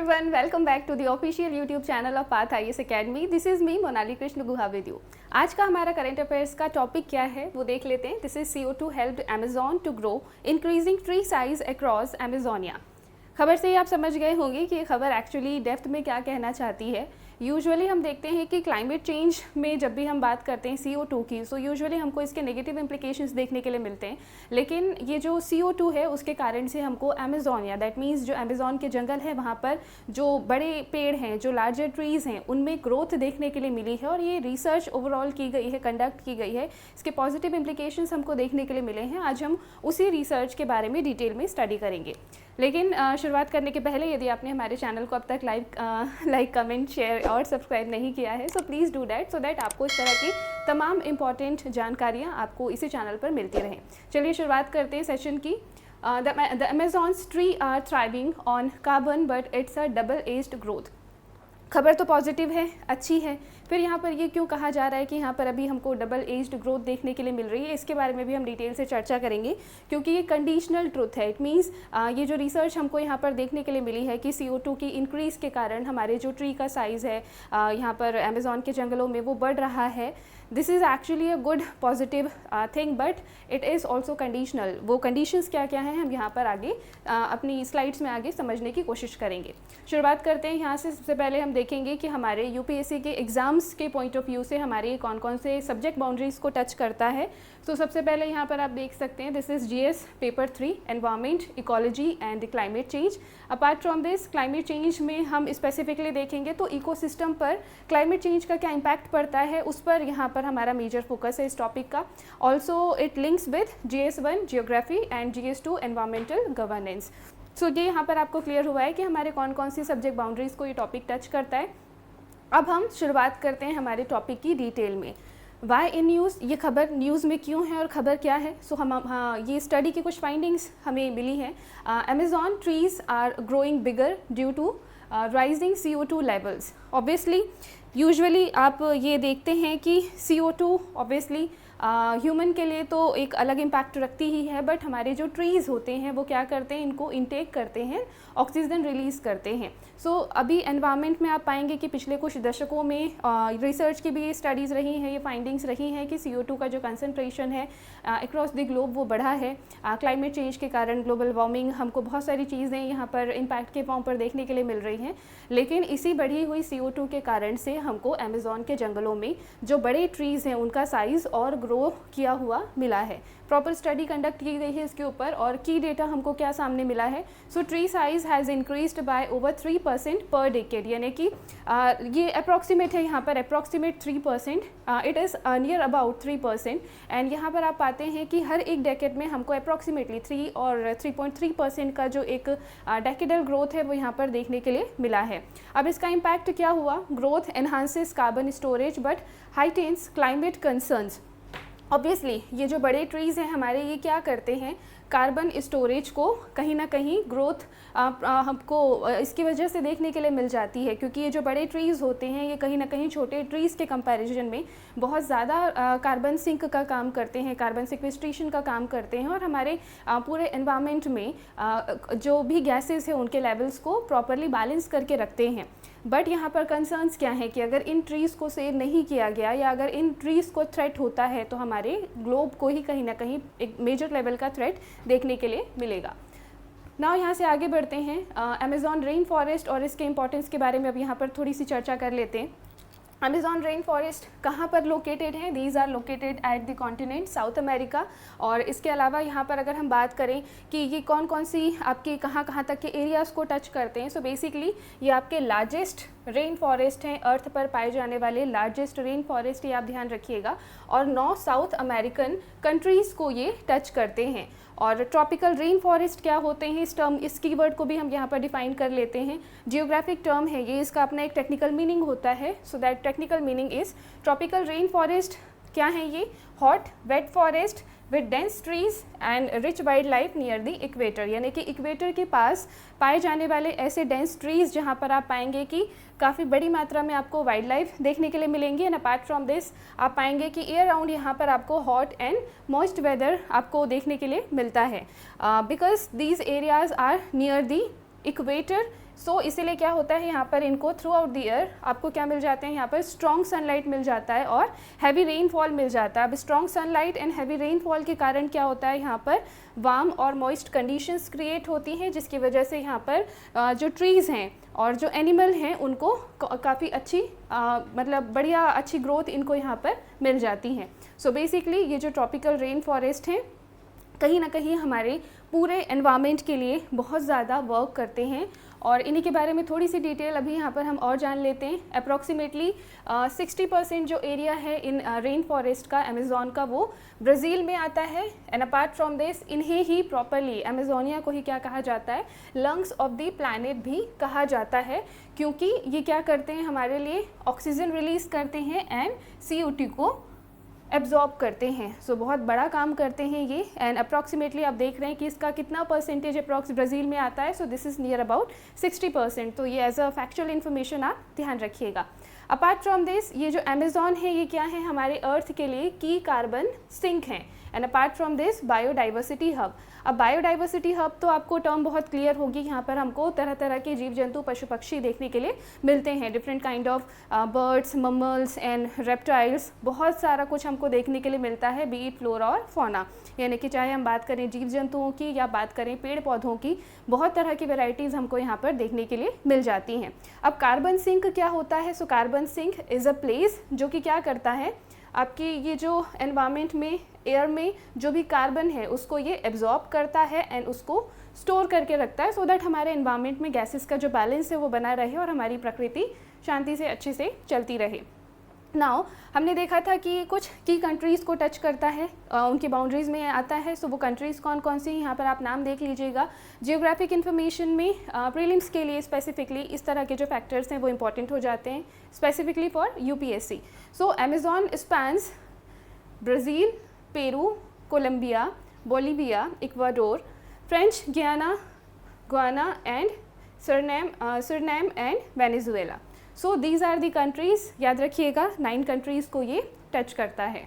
everyone, welcome back to the official YouTube channel of Path IAS Academy. This is me Monali Krishna Guha with you. आज का हमारा current affairs का topic क्या है वो देख लेते हैं. This is CO2 helped Amazon to grow increasing tree size across Amazonia. खबर से ही आप समझ गए होंगे कि ये खबर एक्चुअली डेप्थ में क्या कहना चाहती है. यूजुअली हम देखते हैं कि क्लाइमेट चेंज में जब भी हम बात करते हैं CO2 की, सो यूजुअली हमको इसके नेगेटिव इम्प्लीकेशंस देखने के लिए मिलते हैं. लेकिन ये जो CO2 है उसके कारण से हमको अमेजोनिया, दैट मीन्स जो अमेजोन के जंगल है वहाँ पर जो बड़े पेड़ हैं, जो लार्जर ट्रीज़ हैं, उनमें ग्रोथ देखने के लिए मिली है. और ये रिसर्च ओवरऑल की गई है, कंडक्ट की गई है. इसके पॉजिटिव इम्प्लीकेशंस हमको देखने के लिए मिले हैं. आज हम उसी रिसर्च के बारे में डिटेल में स्टडी करेंगे. लेकिन शुरुआत करने के पहले यदि आपने हमारे चैनल को अब तक लाइक कमेंट शेयर और सब्सक्राइब नहीं किया है, so please do that, so that आपको इस तरह की तमाम इंपॉर्टेंट जानकारियाँ आपको इसी चैनल पर मिलती रहें. चलिए शुरुआत करते हैं सेशन की. The Amazon's tree are thriving on carbon but it's a double edged growth. खबर तो पॉजिटिव है, अच्छी है. फिर यहाँ पर ये क्यों कहा जा रहा है कि यहाँ पर अभी हमको डबल एज्ड ग्रोथ देखने के लिए मिल रही है, इसके बारे में भी हम डिटेल से चर्चा करेंगे. क्योंकि ये कंडीशनल ट्रुथ है. इट मीन्स ये जो रिसर्च हमको यहाँ पर देखने के लिए मिली है कि CO2 की इंक्रीज़ के कारण हमारे जो ट्री का साइज़ है यहाँ पर अमेजॉन के जंगलों में वो बढ़ रहा है. This is actually a good positive thing, but it is also conditional. वो कंडीशंस क्या क्या हैं हम यहाँ पर आगे अपनी स्लाइड्स में आगे समझने की कोशिश करेंगे. शुरुआत करते हैं यहाँ से. सबसे पहले हम देखेंगे कि हमारे UPSC के एग्ज़ाम्स के पॉइंट ऑफ व्यू से हमारे कौन कौन से सब्जेक्ट बाउंड्रीज़ को टच करता है. तो सबसे पहले यहाँ पर आप देख सकते हैं, this is GS paper 3 environment, ecology and climate change. Apart from this climate change में हम स्पेसिफिकली देखेंगे तो इकोसिस्टम पर क्लाइमेट चेंज का क्या इम्पैक्ट पड़ता है उस पर यहाँ पर हमारा मेजर फोकस है इस टॉपिक का. Also it links with GS1 geography and GS2 environmental governance. So ये यहाँ पर आपको क्लियर हुआ है कि हमारे कौन कौन सी सब्जेक्ट बाउंड्रीज़ को ये टॉपिक टच करता है. अब हम शुरुआत करते हैं हमारे टॉपिक की डिटेल में. वाई इन न्यूज़, ये खबर न्यूज़ में क्यों है और ख़बर क्या है. सो ये स्टडी की कुछ फाइंडिंग्स हमें मिली हैं. Amazon trees are growing bigger due to rising CO2 levels. Obviously usually आप ये देखते हैं कि CO2 ऑब्वियसली ह्यूमन के लिए तो एक अलग इम्पैक्ट रखती ही है, बट हमारे जो ट्रीज़ होते हैं वो क्या करते हैं, इनको इनटेक करते हैं, ऑक्सीजन रिलीज़ करते हैं. सो अभी एनवायरनमेंट में आप पाएंगे कि पिछले कुछ दशकों में रिसर्च की भी ये स्टडीज़ रही हैं, ये फाइंडिंग्स रही हैं कि CO2 का जो कंसनट्रेशन है अक्रॉस द ग्लोब वो बढ़ा है. क्लाइमेट चेंज के कारण ग्लोबल वार्मिंग, हमको बहुत सारी चीज़ें यहाँ पर इम्पैक्ट के फॉर्म पर देखने के लिए मिल रही हैं. लेकिन इसी बढ़ी हुई CO2 के कारण से हमको अमेजॉन के जंगलों में जो बड़े ट्रीज़ हैं उनका साइज़ और ग्रो किया हुआ मिला है. प्रॉपर स्टडी कंडक्ट की गई है इसके ऊपर और की डेटा हमको क्या सामने मिला है. सो tree size has increased by over 3% पर डेकेड, यानी कि ये अप्रॉक्सीमेट है, यहाँ पर approximate 3%, it is near about 3%. And यहाँ पर आप पाते हैं कि हर एक डेकेड में हमको अप्रॉक्सीमेटली 3 और 3.3% का जो एक डेकेडल ग्रोथ है वो यहाँ पर देखने के लिए मिला है. अब इसका इम्पैक्ट क्या हुआ. Growth enhances carbon storage but heightens climate concerns. Obviously ये जो बड़े ट्रीज़ हैं हमारे, ये क्या करते हैं, कार्बन स्टोरेज को कहीं ना कहीं ग्रोथ हमको इसकी वजह से देखने के लिए मिल जाती है. क्योंकि ये जो बड़े ट्रीज़ होते हैं ये कहीं ना कहीं छोटे ट्रीज़ के कंपैरिजन में बहुत ज़्यादा कार्बन सिंक का काम करते हैं, कार्बन सिक्वेस्ट्रेशन का काम करते हैं और हमारे पूरे एनवायरनमेंट में जो भी गैसेस हैं उनके लेवल्स को प्रॉपरली बैलेंस करके रखते हैं. बट यहाँ पर कंसर्न्स क्या है कि अगर इन ट्रीज़ को सेव नहीं किया गया या अगर इन ट्रीज़ को थ्रेट होता है तो हमारे ग्लोब को ही कहीं ना कहीं एक मेजर लेवल का थ्रेट देखने के लिए मिलेगा. नाउ यहाँ से आगे बढ़ते हैं. अमेजॉन रेन फॉरेस्ट और इसके इंपॉर्टेंस के बारे में अब यहाँ पर थोड़ी सी चर्चा कर लेते हैं. अमेजॉन रेन फॉरेस्ट कहाँ पर लोकेटेड है. These are located at the continent South America. और इसके अलावा यहाँ पर अगर हम बात करें कि ये कौन कौन सी आपके कहाँ कहाँ तक के एरियाज़ को टच करते हैं. सो बेसिकली ये आपके लार्जेस्ट रेन फॉरेस्ट हैं, अर्थ पर पाए जाने वाले लार्जेस्ट रेन फॉरेस्ट, ये आप ध्यान रखिएगा. और 9 साउथ अमेरिकन कंट्रीज़ को ये टच करते हैं. और ट्रॉपिकल रेन फॉरेस्ट क्या होते हैं, इस कीवर्ड को भी हम यहाँ पर डिफाइन कर लेते हैं. जियोग्राफिक टर्म है ये, इसका अपना एक टेक्निकल मीनिंग होता है. So that technical meaning is tropical rain forest क्या है ये, hot wet forest with dense trees and rich wild life near the equator. यानी कि इक्वेटर के पास पाए जाने वाले ऐसे डेंस ट्रीज़ जहाँ पर आप पाएंगे कि काफ़ी बड़ी मात्रा में आपको वाइल्ड लाइफ देखने के लिए मिलेंगी. एंड अपार्ट फ्रॉम दिस आप पाएंगे कि ईयर राउंड यहाँ पर आपको हॉट एंड मॉइस्ट वेदर आपको देखने के लिए मिलता है. Because these areas are near the equator, so इसीलिए क्या होता है यहाँ पर इनको थ्रू आउट द ईयर आपको क्या मिल जाते हैं, यहाँ पर स्ट्रॉन्ग सनलाइट मिल जाता है और हैवी रेनफॉल मिल जाता है। अब strong sunlight and heavy rainfall के कारण क्या होता है, यहाँ पर वार्म और मॉइस्ट कंडीशंस क्रिएट होती हैं, जिसकी वजह से यहाँ पर जो ट्रीज़ हैं और जो एनिमल हैं उनको काफ़ी अच्छी मतलब बढ़िया अच्छी ग्रोथ इनको यहाँ पर मिल जाती हैं। सो बेसिकली ये जो ट्रॉपिकल रेन फॉरेस्ट हैं कहीं ना कहीं हमारे पूरे एनवायरनमेंट के लिए बहुत ज़्यादा वर्क करते हैं, और इन्हीं के बारे में थोड़ी सी डिटेल अभी यहाँ पर हम और जान लेते हैं। अप्रॉक्सीमेटली 60% जो एरिया है इन रेन फॉरेस्ट का, अमेज़ॉन का, वो ब्राज़ील में आता है। एंड अपार्ट फ्रॉम दिस इन्हें ही प्रॉपरली अमेज़ोनिया को ही क्या कहा जाता है, लंग्स ऑफ द प्लैनेट भी कहा जाता है, क्योंकि ये क्या करते हैं, हमारे लिए ऑक्सीजन रिलीज़ करते हैं एंड CO2 को एब्जॉर्ब करते हैं। सो बहुत बड़ा काम करते हैं ये। एंड अप्रॉक्सीमेटली आप देख रहे हैं कि इसका कितना परसेंटेज अप्रॉक्स ब्राज़ील में आता है। So this is near about 60%। तो ये एज अ फैक्चुअल इन्फॉर्मेशन आप ध्यान रखिएगा। अपार्ट फ्रॉम दिस ये जो अमेज़ॉन है ये क्या है, हमारे अर्थ के लिए की कार्बन सिंक हैं। And apart from this biodiversity hub. अब बायोडाइवर्सिटी हब तो आपको टर्म बहुत क्लियर होगी, यहाँ पर हमको तरह तरह के जीव जंतु पशु पक्षी देखने के लिए मिलते हैं। Different kind of birds, mammals and reptiles, बहुत सारा कुछ हमको देखने के लिए मिलता है, बी इट फ्लोरा और फौना, यानी कि चाहे हम बात करें जीव जंतुओं की या बात करें पेड़ पौधों की, बहुत तरह की वेराइटीज़ हमको यहाँ पर देखने के लिए मिल जाती हैं। अब कार्बन सिंक क्या होता है? So carbon sink is a place जो कि क्या करता है, आपकी ये जो एनवायरनमेंट में एयर में जो भी कार्बन है उसको ये एब्जॉर्ब करता है एंड उसको स्टोर करके रखता है, सो दैट हमारे एनवायरनमेंट में गैसेस का जो बैलेंस है वो बना रहे और हमारी प्रकृति शांति से अच्छे से चलती रहे। नाउ हमने देखा था कि कुछ की कंट्रीज़ को टच करता है, उनकी बाउंड्रीज़ में आता है। सो वो कंट्रीज़ कौन कौन सी, यहाँ पर आप नाम देख लीजिएगा। जियोग्राफिक इन्फॉर्मेशन में प्रीलिम्स के लिए स्पेसिफिकली इस तरह के जो फैक्टर्स हैं वो इंपॉर्टेंट हो जाते हैं, specifically for UPSC। So Amazon spans Brazil, Peru, Colombia, Bolivia, Ecuador, French Guiana and Suriname and Venezuela. So these are the countries, याद रखिएगा 9 कंट्रीज़ को ये टच करता है।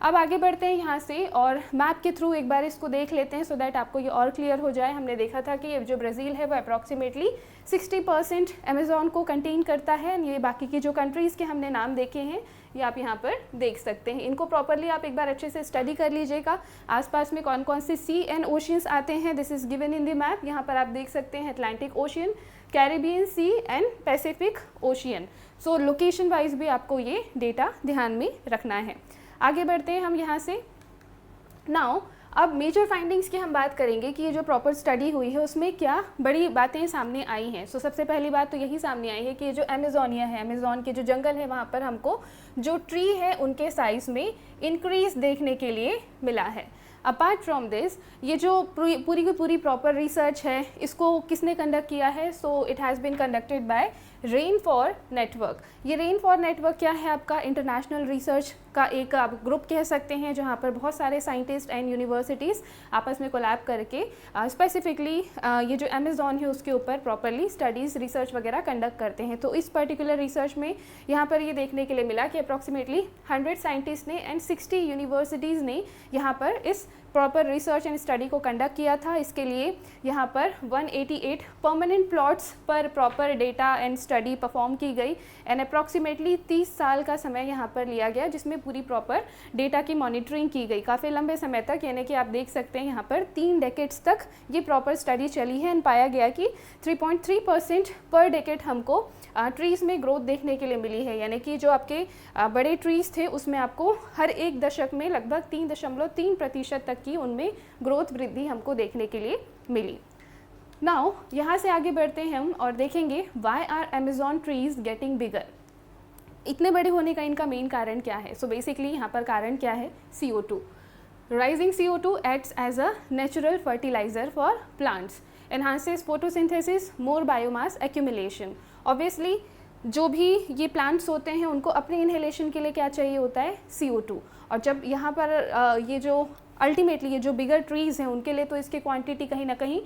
अब आगे बढ़ते हैं यहाँ से और मैप के थ्रू एक बार इसको देख लेते हैं, सो दैट आपको ये और क्लियर हो जाए। हमने देखा था कि ये जो ब्राज़ील है वो अप्रॉक्सीमेटली 60% अमेज़ॉन को कंटेन करता है। ये बाकी की जो कंट्रीज़ के हमने नाम देखे हैं ये आप यहाँ पर देख सकते हैं। इनको प्रॉपरली आप एक बार अच्छे से स्टडी कर लीजिएगा। आसपास में कौन कौन से सी एंड ओशियंस आते हैं, this is given in the map. यहाँ पर आप देख सकते हैं Atlantic Ocean, Caribbean Sea and Pacific Ocean. So location wise भी आपको ये डेटा ध्यान में रखना है। आगे बढ़ते हैं हम यहाँ से। नाउ अब मेजर फाइंडिंग्स की हम बात करेंगे कि ये जो प्रॉपर स्टडी हुई है उसमें क्या बड़ी बातें सामने आई हैं। सो सबसे पहली बात तो यही सामने आई है कि ये जो अमेज़ोनिया है, अमेज़ॉन के जो जंगल है, वहाँ पर हमको जो ट्री है उनके साइज़ में इंक्रीज़ देखने के लिए मिला है। अपार्ट फ्रॉम दिस ये जो पूरी की पूरी प्रॉपर रिसर्च है इसको किसने कंडक्ट किया है? So it has been conducted by rain for network. ये रेन फॉर नेटवर्क क्या है? आपका इंटरनेशनल रिसर्च का एक आप ग्रुप कह सकते हैं, जहाँ पर बहुत सारे साइंटिस्ट एंड यूनिवर्सिटीज़ आपस में कोलैब करके स्पेसिफिकली ये जो अमेज़ॉन है उसके ऊपर प्रॉपरली स्टडीज़, रिसर्च वगैरह कंडक्ट करते हैं। तो इस पर्टिकुलर रिसर्च में यहाँ पर ये देखने के लिए मिला कि अप्रॉक्सीमेटली 100 साइंटिस्ट ने एंड 60 यूनिवर्सिटीज़ ने यहाँ पर इस प्रॉपर रिसर्च एंड स्टडी को कंडक्ट किया था। इसके लिए यहाँ पर 188 परमानेंट प्लॉट्स पर proper data and study perform की गई एंड अप्रॉक्सीमेटली 30 साल का समय यहाँ पर लिया गया, जिसमें पूरी प्रॉपर डेटा की मॉनिटरिंग की गई काफ़ी लंबे समय तक, यानी कि आप देख सकते हैं यहाँ पर 3 डेकेड्स तक ये प्रॉपर स्टडी चली है एंड पाया गया कि 3.3% पर डेकेड हमको ट्रीज़ में ग्रोथ देखने के लिए मिली है। यानी कि जो आपके बड़े ट्रीज़ थे उसमें आपको हर एक दशक में लगभग 3.3% तक की उनमें ग्रोथ वृद्धि हमको देखने के लिए मिली। नाउ यहाँ से आगे बढ़ते हैं हम और देखेंगे why are Amazon trees getting bigger. इतने बड़े होने का इनका मेन कारण क्या है? सो बेसिकली यहाँ पर कारण क्या है? CO2। Rising CO2 acts as a natural fertiliser for plants, enhances photosynthesis, more biomass accumulation. Obviously जो भी ये प्लांट्स होते हैं उनको अपने इनहेलेशन के लिए क्या चाहिए होता है? CO2। और जब यहाँ पर ये जो अल्टीमेटली ये जो बिगर ट्रीज़ हैं उनके लिए तो इसकी क्वांटिटी कहीं ना कहीं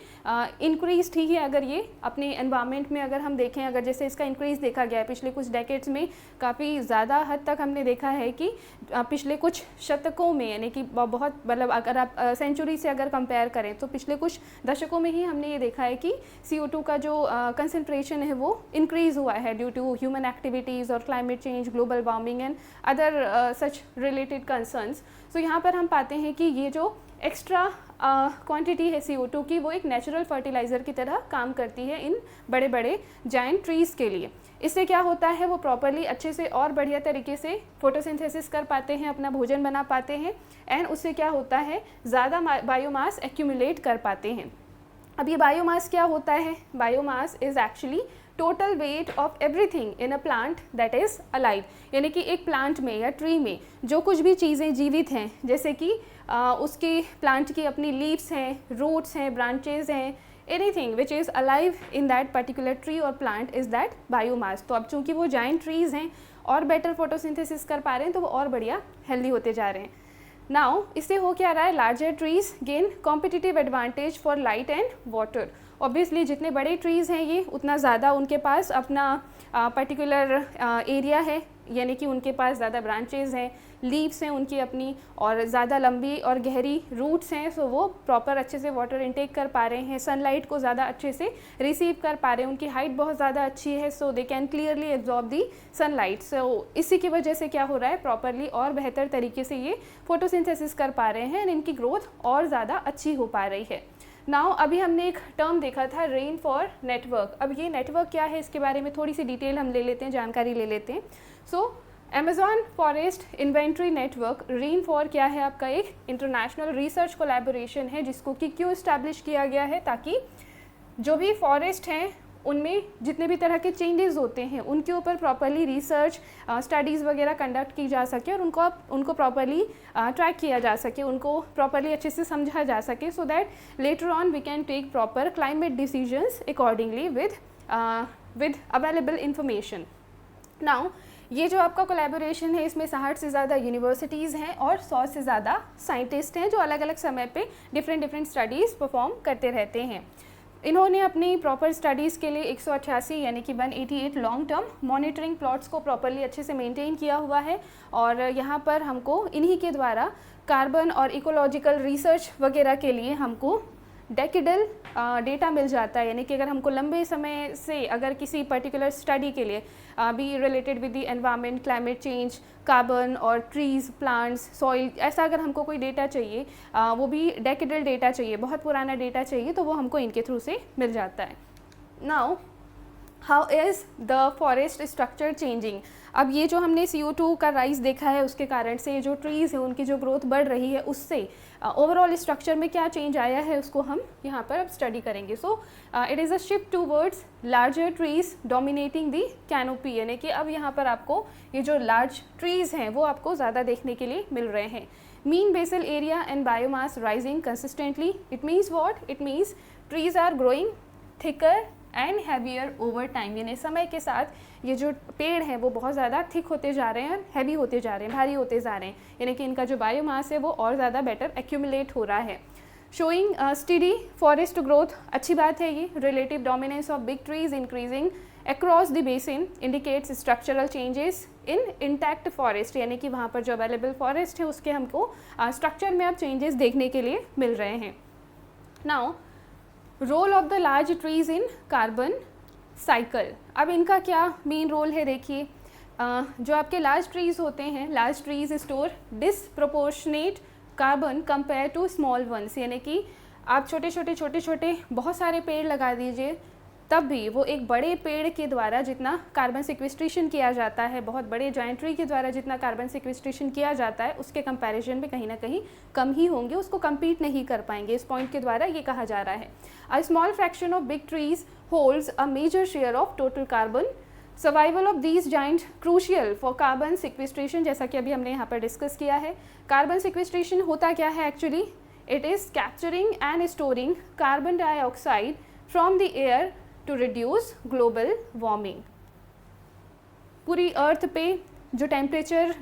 इंक्रीज ही है। अगर ये अपने एनवायरनमेंट में अगर हम देखें, अगर जैसे इसका इंक्रीज़ देखा गया है पिछले कुछ डेकेड्स में, काफ़ी ज़्यादा हद तक हमने देखा है कि पिछले कुछ शतकों में, यानी कि बहुत मतलब अगर आप सेंचुरी से अगर कंपेयर करें तो पिछले कुछ दशकों में ही हमने ये देखा है कि CO2 का जो कंसनट्रेशन है वो इंक्रीज़ हुआ है ड्यू टू ह्यूमन एक्टिविटीज़ और climate change, global warming and other such related concerns. So यहाँ पर हम पाते हैं कि ये जो एक्स्ट्रा क्वांटिटी है CO2 की, वो एक नेचुरल फर्टिलाइज़र की तरह काम करती है इन बड़े बड़े जायंट ट्रीज़ के लिए। इससे क्या होता है, वो प्रॉपरली अच्छे से और बढ़िया तरीके से फोटोसिंथेसिस कर पाते हैं, अपना भोजन बना पाते हैं, एंड उससे क्या होता है, ज़्यादा बायोमास एक्यूमुलेट कर पाते हैं। अब ये बायोमास क्या होता है? Biomass is actually total weight of everything in a plant that is alive, यानी कि एक प्लांट में या ट्री में जो कुछ भी चीज़ें जीवित हैं, जैसे कि उसकी प्लांट की अपनी लीव्स हैं, रूट्स हैं, ब्रांचेज हैं, anything which is alive in that particular tree और प्लांट इज़ दैट बायोमास। तो अब चूँकि वो जाइंट ट्रीज़ हैं और बेटर फोटोसिंथेसिस कर पा रहे हैं तो वो और बढ़िया हेल्दी होते जा रहे हैं। नाउ इससे हो क्या रहा है, larger trees gain competitive advantage for light and water. Obviously जितने बड़े ट्रीज़ हैं ये उतना ज़्यादा उनके पास अपना पर्टिकुलर एरिया है, यानी कि उनके पास ज़्यादा ब्रांचेज़ हैं, लीव्स हैं उनकी अपनी, और ज़्यादा लंबी और गहरी रूट्स हैं, सो वो प्रॉपर अच्छे से वाटर इनटेक कर पा रहे हैं, सनलाइट को ज़्यादा अच्छे से रिसीव कर पा रहे हैं, उनकी हाइट बहुत ज़्यादा अच्छी है, so they can clearly absorb the sunlight. So इसी की वजह से क्या हो रहा है, प्रॉपरली और बेहतर तरीके से ये फोटोसिंथेसिस कर पा रहे हैं एंड इनकी ग्रोथ और ज़्यादा अच्छी हो पा रही है। नाउ अभी हमने एक टर्म देखा था, रेन फॉर नेटवर्क। अब ये नेटवर्क क्या है, इसके बारे में थोड़ी सी डिटेल हम ले लेते हैं, जानकारी ले लेते हैं। So Amazon forest inventory network, rain for क्या है, आपका एक इंटरनेशनल रिसर्च कोलैबोरेशन है जिसको कि क्यों इस्टेब्लिश किया गया है, ताकि जो भी फॉरेस्ट हैं उनमें जितने भी तरह के चेंजेस होते हैं उनके ऊपर प्रॉपरली रिसर्च स्टडीज़ वगैरह कंडक्ट की जा सके और उनको प्रॉपरली ट्रैक किया जा सके, उनको प्रॉपरली अच्छे से समझा जा सके, so that later on we can take proper climate decisions accordingly with available information. Now ये जो आपका कोलैबोरेशन है, इसमें 60 से ज़्यादा यूनिवर्सिटीज़ हैं और 100 से ज़्यादा साइंटिस्ट हैं जो अलग अलग समय पे डिफरेंट स्टडीज़ परफॉर्म करते रहते हैं। इन्होंने अपनी प्रॉपर स्टडीज़ के लिए 188 यानी कि 188 लॉन्ग टर्म मॉनिटरिंग प्लॉट्स को प्रॉपरली अच्छे से मेंटेन किया हुआ है, और यहाँ पर हमको इन्हीं के द्वारा कार्बन और इकोलॉजिकल रिसर्च वगैरह के लिए हमको डेकेडल डेटा मिल जाता है, यानी कि अगर हमको लंबे समय से अगर किसी पर्टिकुलर स्टडी के लिए be related with the environment, climate change, carbon और ट्रीज़, प्लांट्स, सॉइल, ऐसा अगर हमको कोई डेटा चाहिए, वो भी डेकेडल डेटा चाहिए, बहुत पुराना डेटा चाहिए, तो वो हमको इनके थ्रू से मिल जाता है। Now how is the forest structure changing. अब ये जो हमने CO2 का राइज देखा है उसके कारण से जो ट्रीज़ है उनकी जो ग्रोथ बढ़ रही है उससे ओवरऑल स्ट्रक्चर में क्या चेंज आया है उसको हम यहाँ पर अब स्टडी करेंगे। So it is a shift towards larger trees dominating the canopy, यानी कि अब यहाँ पर आपको ये जो लार्ज ट्रीज़ हैं वो आपको ज़्यादा देखने के लिए मिल रहे हैं। Mean basal area and biomass rising consistently, it means what, it means trees are growing thicker and heavier over time, यानी समय के साथ ये जो पेड़ हैं वो बहुत ज़्यादा थिक होते जा रहे हैं, हैवी होते जा रहे हैं, भारी होते जा रहे हैं, यानी कि इनका जो बायोमास है वो और ज़्यादा बेटर एक्यूमुलेट हो रहा है। शोइंग स्टडी फॉरेस्ट ग्रोथ, अच्छी बात है ये। Relative dominance of big trees increasing across the basin indicates structural changes in intact forest, यानी कि वहाँ पर जो अवेलेबल फॉरेस्ट है उसके हमको स्ट्रक्चर में अब चेंजेस देखने के लिए मिल रहे हैं। Now role of the large trees in carbon cycle, अब इनका क्या मेन रोल है, देखिए जो आपके लार्ज ट्रीज़ होते हैं, large trees store disproportionate carbon compare to small ones, यानी कि आप छोटे छोटे बहुत सारे पेड़ लगा दीजिए तब भी वो एक बड़े पेड़ के द्वारा जितना कार्बन सिक्विस्ट्रेशन किया जाता है, बहुत बड़े जॉइंट ट्री के द्वारा जितना कार्बन सिक्विस्ट्रेशन किया जाता है उसके कंपैरिजन में कहीं ना कहीं कम ही होंगे, उसको compete नहीं कर पाएंगे। इस पॉइंट के द्वारा ये कहा जा रहा है। A small fraction of big trees holds a major share of total carbon, survival of these giant crucial for carbon sequestration, जैसा कि अभी हमने यहाँ पर डिस्कस किया है। कार्बन सिक्विस्ट्रेशन होता क्या है actually, it is capturing and storing carbon dioxide from the air to reduce global warming. पूरी अर्थ पे जो टेम्परेचर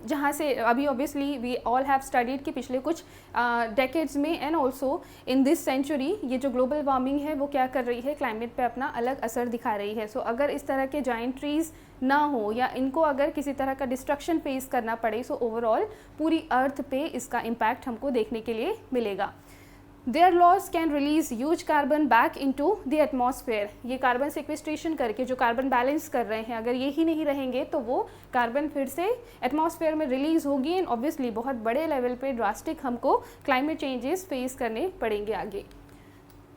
जहाँ से अभी obviously we all have studied कि पिछले कुछ डेकेड्स में and also in this century ये जो ग्लोबल वार्मिंग है वो क्या कर रही है, क्लाइमेट पे अपना अलग असर दिखा रही है। सो अगर इस तरह के जाइंट ट्रीज़ ना हो या इनको अगर किसी तरह का डिस्ट्रक्शन फेस करना पड़े, सो ओवरऑल पूरी अर्थ पे इसका इम्पैक्ट हमको देखने के लिए मिलेगा। Their loss can release huge carbon back into the atmosphere। ये कार्बन सिक्वेस्ट्रेशन करके जो कार्बन बैलेंस कर रहे हैं, अगर ये ही नहीं रहेंगे तो वो कार्बन फिर से एटमॉस्फेयर में रिलीज होगी एंड ऑब्वियसली बहुत बड़े लेवल पे ड्रास्टिक हमको क्लाइमेट चेंजेस फेस करने पड़ेंगे आगे।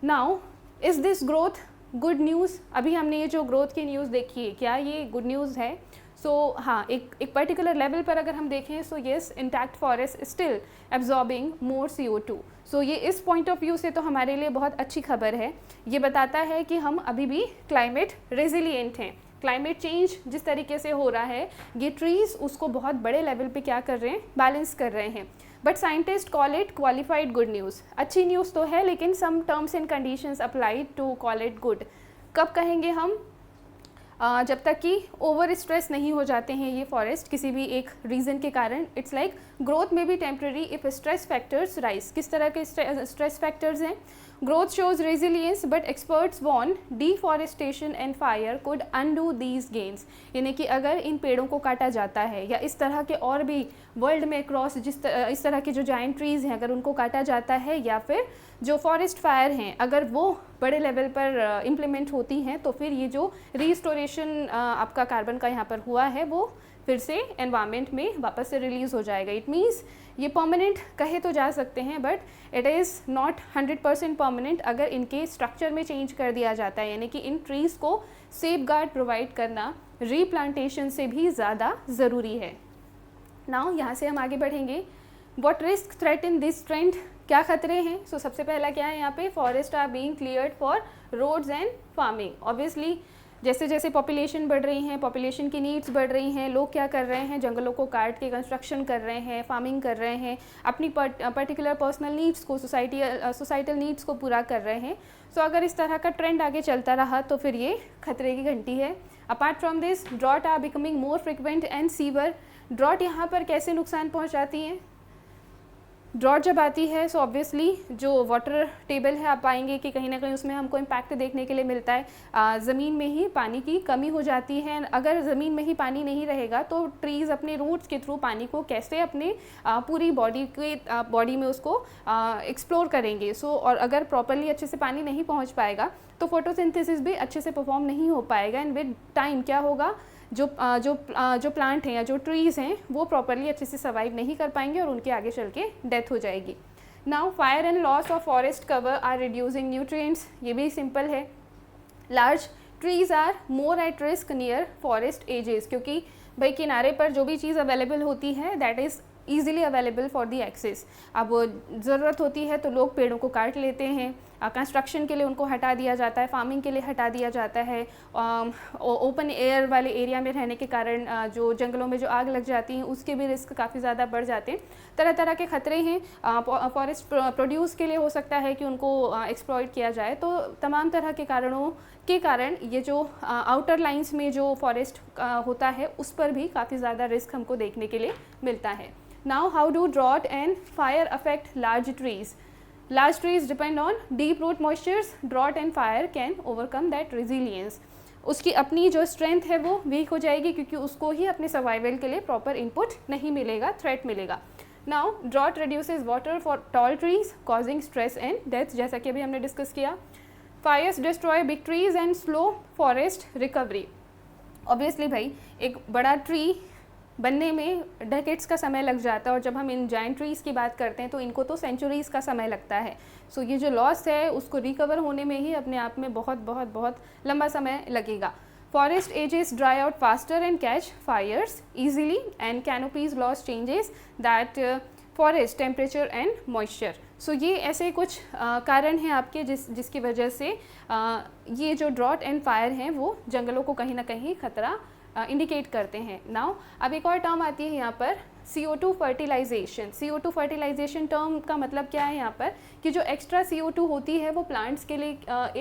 Now is this growth good news? अभी हमने ये जो ग्रोथ की न्यूज़ देखी है, क्या ये गुड न्यूज़ है? हाँ, एक पर्टिकुलर लेवल पर अगर हम देखें, so yes, intact forest still absorbing more CO2। So ये इस पॉइंट ऑफ व्यू से तो हमारे लिए बहुत अच्छी खबर है। ये बताता है कि हम अभी भी क्लाइमेट रेजिलिएंट हैं। क्लाइमेट चेंज जिस तरीके से हो रहा है, ये ट्रीज़ उसको बहुत बड़े लेवल पे क्या कर रहे हैं, बैलेंस कर रहे हैं। But scientist call it qualified good news. अच्छी न्यूज़ तो है, लेकिन some terms and conditions applied to call it good. कब कहेंगे हम? जब तक कि ओवर स्ट्रेस नहीं हो जाते हैं ये फॉरेस्ट किसी भी एक रीज़न के कारण। इट्स लाइक ग्रोथ में भी temporary if stress factors rise. किस तरह के स्ट्रेस फैक्टर्स हैं? Growth shows resilience but experts warn deforestation and fire could undo these gains. यानी कि अगर इन पेड़ों को काटा जाता है या इस तरह के और भी वर्ल्ड में क्रॉस इस तरह के जो जाइंट ट्रीज़ हैं अगर उनको काटा जाता है, या फिर जो फॉरेस्ट फायर हैं अगर वो बड़े लेवल पर इम्प्लीमेंट होती हैं, तो फिर ये जो रीस्टोरेशन आपका कार्बन का यहाँ पर हुआ है वो फिर से एनवायरनमेंट में वापस से रिलीज़ हो जाएगा। इट मीन्स ये परमानेंट कहे तो जा सकते हैं, but it is not 100% permanent अगर इनके स्ट्रक्चर में चेंज कर दिया जाता है। यानी कि इन ट्रीज़ को सेफगार्ड प्रोवाइड करना रीप्लांटेशन से भी ज़्यादा ज़रूरी है। नाउ यहाँ से हम आगे बढ़ेंगे। What risk threaten this trend? क्या खतरे हैं? सो सबसे पहला क्या है यहाँ पे? Forest are being cleared for roads and farming. Obviously जैसे जैसे पॉपुलेशन बढ़ रही है, पॉपुलेशन की नीड्स बढ़ रही हैं, लोग क्या कर रहे हैं, जंगलों को काट के कंस्ट्रक्शन कर रहे हैं, फार्मिंग कर रहे हैं, अपनी पर्टिकुलर पर्सनल नीड्स को, सोसाइटल नीड्स को पूरा कर रहे हैं। सो अगर इस तरह का ट्रेंड आगे चलता रहा तो फिर ये खतरे की घंटी है। Apart from this, drought are becoming more frequent and severe. Drought यहाँ पर कैसे नुकसान पहुँचाती हैं? ड्रॉट जब आती है सो ऑब्वियसली जो वाटर टेबल है आप पाएंगे कि कहीं ना कहीं उसमें हमको इम्पैक्ट देखने के लिए मिलता है। ज़मीन में ही पानी की कमी हो जाती है। अगर ज़मीन में ही पानी नहीं रहेगा तो ट्रीज़ अपने रूट्स के थ्रू पानी को कैसे अपने पूरी बॉडी में उसको एक्सप्लोर करेंगे। सो और अगर प्रॉपरली अच्छे से पानी नहीं पहुंच पाएगा तो फोटोसिंथेसिस भी अच्छे से परफॉर्म नहीं हो पाएगा एंड विद टाइम क्या होगा, जो प्लांट हैं या जो ट्रीज़ हैं वो प्रॉपरली अच्छे से सर्वाइव नहीं कर पाएंगे और उनके आगे चल के डेथ हो जाएगी। Now fire and loss of forest cover are reducing nutrients. ये भी सिंपल है। Large trees are more at risk near forest edges, क्योंकि भाई किनारे पर जो भी चीज़ अवेलेबल होती है that is easily available for the access. अब ज़रूरत होती है तो लोग पेड़ों को काट लेते हैं, कंस्ट्रक्शन के लिए उनको हटा दिया जाता है, फार्मिंग के लिए हटा दिया जाता है। ओपन एयर वाले एरिया में रहने के कारण जो जंगलों में जो आग लग जाती हैं उसके भी रिस्क काफ़ी ज़्यादा बढ़ जाते हैं। तरह तरह के ख़तरे हैं। फॉरेस्ट प्रोड्यूस के लिए हो सकता है कि उनको एक्सप्लॉइट किया जाए। तो तमाम तरह के कारणों के कारण ये जो आउटर लाइंस में जो फॉरेस्ट होता है उस पर भी काफ़ी ज़्यादा रिस्क हमको देखने के लिए मिलता है। Now how do drought and fire affect large trees? Large trees depend on deep root moistures. Drought and fire can overcome that resilience. उसकी अपनी जो स्ट्रेंथ है वो वीक हो जाएगी क्योंकि उसको ही अपने सर्वाइवल के लिए प्रॉपर इनपुट नहीं मिलेगा, थ्रेट मिलेगा। Now drought reduces water for tall trees causing stress and death, जैसा कि अभी हमने डिस्कस किया। Fires destroy big trees and slow forest recovery. Obviously भाई एक बड़ा ट्री बनने में डेकेड्स का समय लग जाता है और जब हम इन जाइंट ट्रीज़ की बात करते हैं तो इनको तो सेंचुरीज़ का समय लगता है। सो ये जो लॉस है उसको रिकवर होने में ही अपने आप में बहुत बहुत बहुत लंबा समय लगेगा। Forest ages dry out faster and catch fires easily and canopies loss changes that forest temperature and moisture. So ये ऐसे कुछ कारण हैं आपके जिसकी वजह से ये जो ड्रॉट एंड फायर हैं वो जंगलों को कहीं ना कहीं खतरा इंडिकेट करते हैं। नाउ अब एक और टर्म आती है यहाँ पर CO2 fertilisation. CO2 fertilisation term का मतलब क्या है यहाँ पर कि जो एक्स्ट्रा CO2 होती है वो प्लांट्स के लिए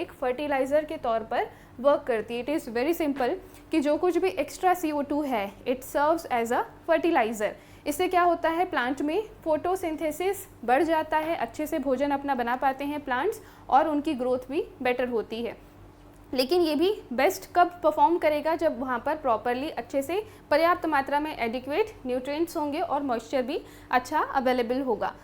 एक फर्टिलाइज़र के तौर पर वर्क करती है। इट इज़ वेरी सिंपल कि जो कुछ भी एक्स्ट्रा CO2 है it serves as a fertiliser. इससे क्या होता है, प्लांट में फोटोसिंथेसिस बढ़ जाता है, अच्छे से भोजन अपना बना पाते हैं प्लांट्स और उनकी ग्रोथ भी बेटर होती है। लेकिन ये भी बेस्ट कब परफॉर्म करेगा, जब वहाँ पर प्रॉपरली अच्छे से पर्याप्त मात्रा में एडिक्वेट न्यूट्रिएंट्स होंगे और मॉइस्चर भी अच्छा अवेलेबल होगा।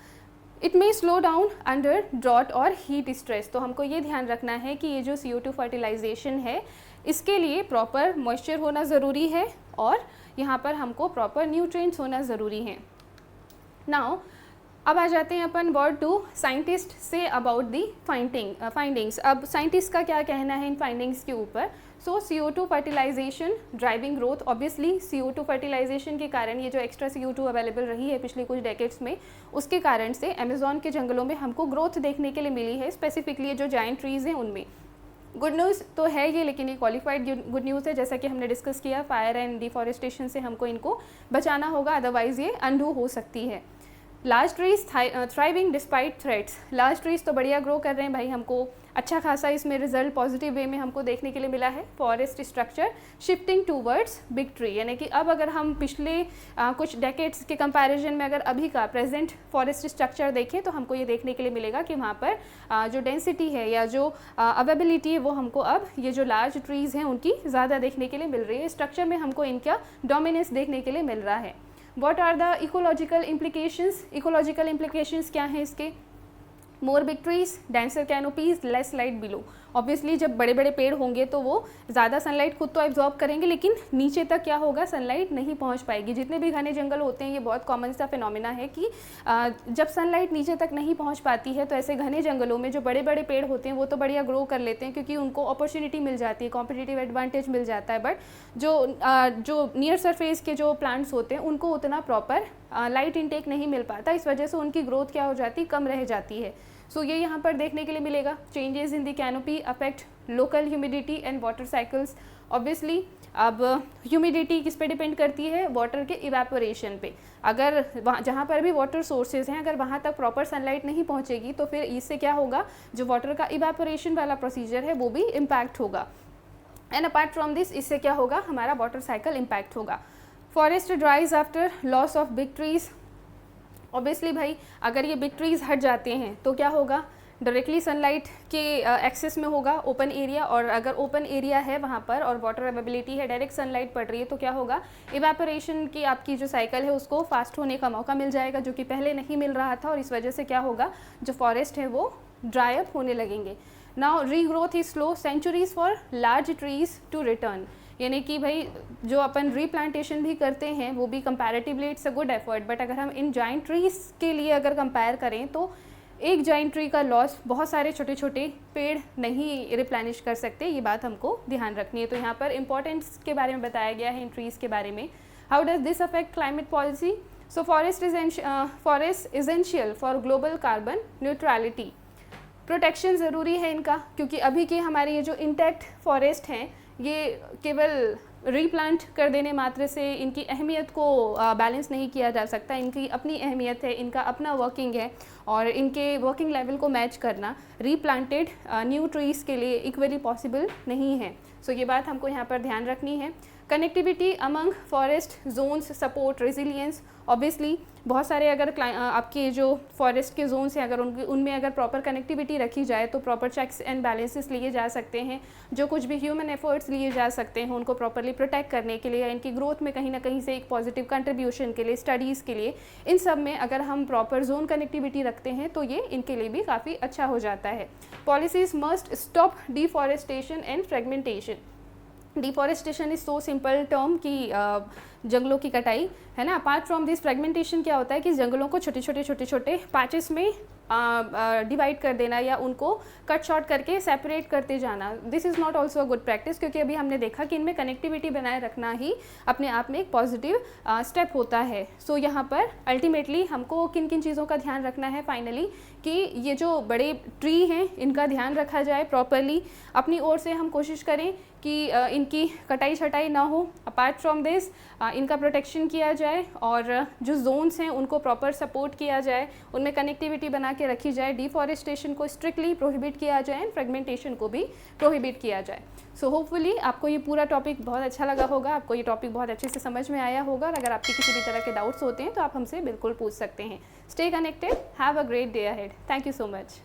It may slow down under drought और हीट स्ट्रेस। तो हमको ये ध्यान रखना है कि ये जो CO2 फर्टिलाइजेशन है इसके लिए प्रॉपर मॉइस्चर होना ज़रूरी है और यहाँ पर हमको प्रॉपर न्यूट्रिएंट्स होना ज़रूरी है। नाउ अब आ जाते हैं अपन वर्ड टू साइंटिस्ट से अबाउट दी फाइंडिंग्स। अब साइंटिस्ट का क्या कहना है इन फाइंडिंग्स के ऊपर। So CO2 fertilisation driving growth. Obviously CO2 fertilisation के कारण ये जो एक्स्ट्रा CO2 अवेलेबल रही है पिछले कुछ डेकेड्स में, उसके कारण से अमेज़ॉन के जंगलों में हमको ग्रोथ देखने के लिए मिली है, स्पेसिफिकली जो जायंट ट्रीज़ हैं उनमें। गुड न्यूज़ तो है ये, लेकिन ये क्वालिफाइड गुड न्यूज़ है, जैसा कि हमने डिस्कस किया फायर एंड डिफॉरेस्टेशन से हमको इनको बचाना होगा, अदरवाइज़ ये अनडू हो सकती है। Large trees thriving despite threats. Large trees तो बढ़िया ग्रो कर रहे हैं भाई, हमको अच्छा खासा इसमें रिजल्ट पॉजिटिव वे में हमको देखने के लिए मिला है। Forest structure shifting towards big tree, यानी कि अब अगर हम पिछले कुछ डेकेड्स के कंपैरिजन में अगर अभी का प्रेजेंट फॉरेस्ट स्ट्रक्चर देखें तो हमको ये देखने के लिए मिलेगा कि वहाँ पर जो डेंसिटी है या जो अवेबिलिटी है वो हमको अब ये जो लार्ज ट्रीज़ हैं उनकी ज़्यादा देखने के लिए मिल रही है। स्ट्रक्चर में हमको इनका डोमिनेंस देखने के लिए मिल रहा है। What are the ecological implications? Ecological implications क्या हैं इसके? More big trees, denser canopies, less light below. Obviously जब बड़े बड़े पेड़ होंगे तो वो ज़्यादा सनलाइट खुद तो एब्जॉर्ब करेंगे, लेकिन नीचे तक क्या होगा, सनलाइट नहीं पहुंच पाएगी। जितने भी घने जंगल होते हैं ये बहुत कॉमन सा फिनोमिना है कि जब सनलाइट नीचे तक नहीं पहुंच पाती है तो ऐसे घने जंगलों में जो बड़े बड़े पेड़ होते हैं वो तो बढ़िया ग्रो कर लेते हैं क्योंकि उनको अपॉर्चुनिटी मिल जाती है, कॉम्पिटिटिव एडवांटेज मिल जाता है। बट जो नियर सरफेस के जो प्लांट्स होते हैं उनको उतना प्रॉपर लाइट इनटेक नहीं मिल पाता, इस वजह से उनकी ग्रोथ क्या हो जाती, कम रह जाती है। सो ये यहाँ पर देखने के लिए मिलेगा। Changes in the canopy affect local humidity and water cycles. Obviously अब ह्यूमिडिटी किस पे डिपेंड करती है, वाटर के इवेपोरेशन पे। अगर वहाँ जहाँ पर भी वाटर सोर्सेज हैं अगर वहाँ तक प्रॉपर सनलाइट नहीं पहुँचेगी तो फिर इससे क्या होगा, जो वाटर का इवेपोरेशन वाला प्रोसीजर है वो भी इम्पैक्ट होगा। एंड अपार्ट फ्रॉम दिस इससे क्या होगा, हमारा वाटर साइकिल इम्पैक्ट होगा। Forest ड्राइज after loss of big trees. Obviously भाई अगर ये बिग ट्रीज़ हट जाते हैं तो क्या होगा, डायरेक्टली सनलाइट के एक्सेस में होगा ओपन एरिया, और अगर ओपन एरिया है वहाँ पर और वाटर अवेबिलिटी है, डायरेक्ट सनलाइट पड़ रही है तो क्या होगा, इवेपोरेशन की आपकी जो साइकिल है उसको फास्ट होने का मौका मिल जाएगा, जो कि पहले नहीं मिल रहा था, और इस वजह से क्या होगा, जो फॉरेस्ट है वो ड्राई अप होने लगेंगे। Now regrowth is slow, centuries for large trees to return. यानी कि भाई जो अपन रीप्लांटेशन भी करते हैं वो भी comparatively it's a good effort, but अगर हम इन जाइंट ट्रीज के लिए अगर कंपेयर करें तो एक जाइंट ट्री का लॉस बहुत सारे छोटे छोटे पेड़ नहीं रिप्लेनिश कर सकते, ये बात हमको ध्यान रखनी है। तो यहाँ पर इंपॉर्टेंस के बारे में बताया गया है इन ट्रीज़ के बारे में। How does this affect climate policy? So forest essential for global carbon neutrality. Protection ज़रूरी है इनका, क्योंकि अभी के हमारे ये जो इंटैक्ट फॉरेस्ट हैं ये केवल रीप्लांट कर देने मात्र से इनकी अहमियत को बैलेंस नहीं किया जा सकता। इनकी अपनी अहमियत है, इनका अपना वर्किंग है, और इनके वर्किंग लेवल को मैच करना रीप्लांटेड न्यू ट्रीज़ के लिए इक्वली पॉसिबल नहीं है। सो ये बात हमको यहाँ पर ध्यान रखनी है। Connectivity among forest zones support resilience. Obviously बहुत सारे अगर आपके जो फॉरेस्ट के जोन्स हैं अगर उनमें अगर प्रॉपर कनेक्टिविटी रखी जाए तो प्रॉपर चेक्स एंड बैलेंसेस लिए जा सकते हैं, जो कुछ भी ह्यूमन एफर्ट्स लिए जा सकते हैं उनको प्रॉपरली प्रोटेक्ट करने के लिए, इनकी ग्रोथ में कहीं ना कहीं से एक पॉजिटिव कंट्रीब्यूशन के लिए, स्टडीज़ के लिए, इन सब में अगर हम प्रॉपर जोन कनेक्टिविटी रखते हैं तो ये इनके लिए भी काफ़ी अच्छा हो जाता है। Policies must stop deforestation and fragmentation. Deforestation is so simple term कि जंगलों की कटाई है ना। अपार्ट फ्रॉम दिस फ्रेगमेंटेशन क्या होता है कि जंगलों को छोटे छोटे पैचेस में डिवाइड कर देना या उनको कट शॉर्ट करके सेपरेट करते जाना। This is not also a good practice, क्योंकि अभी हमने देखा कि इनमें कनेक्टिविटी बनाए रखना ही अपने आप में एक पॉजिटिव स्टेप होता है। सो यहाँ पर अल्टीमेटली हमको किन किन चीज़ों का ध्यान रखना है फाइनली, कि ये जो बड़े ट्री हैं इनका ध्यान रखा जाए प्रॉपरली। अपनी ओर से हम कोशिश करें कि इनकी कटाई छटाई ना हो। अपार्ट फ्रॉम दिस इनका प्रोटेक्शन किया जाए और जो जोन्स हैं उनको प्रॉपर सपोर्ट किया जाए, उनमें कनेक्टिविटी बना के रखी जाए, डिफॉरेस्टेशन को स्ट्रिक्टली प्रोहिबिट किया जाए एंड फ्रेगमेंटेशन को भी प्रोहिबिट किया जाए। सो होपफुली आपको ये पूरा टॉपिक बहुत अच्छा लगा होगा, आपको ये टॉपिक बहुत अच्छे से समझ में आया होगा। और अगर आपके किसी भी तरह के डाउट्स होते हैं तो आप हमसे बिल्कुल पूछ सकते हैं। Stay connected, have a great day ahead. Thank you so much.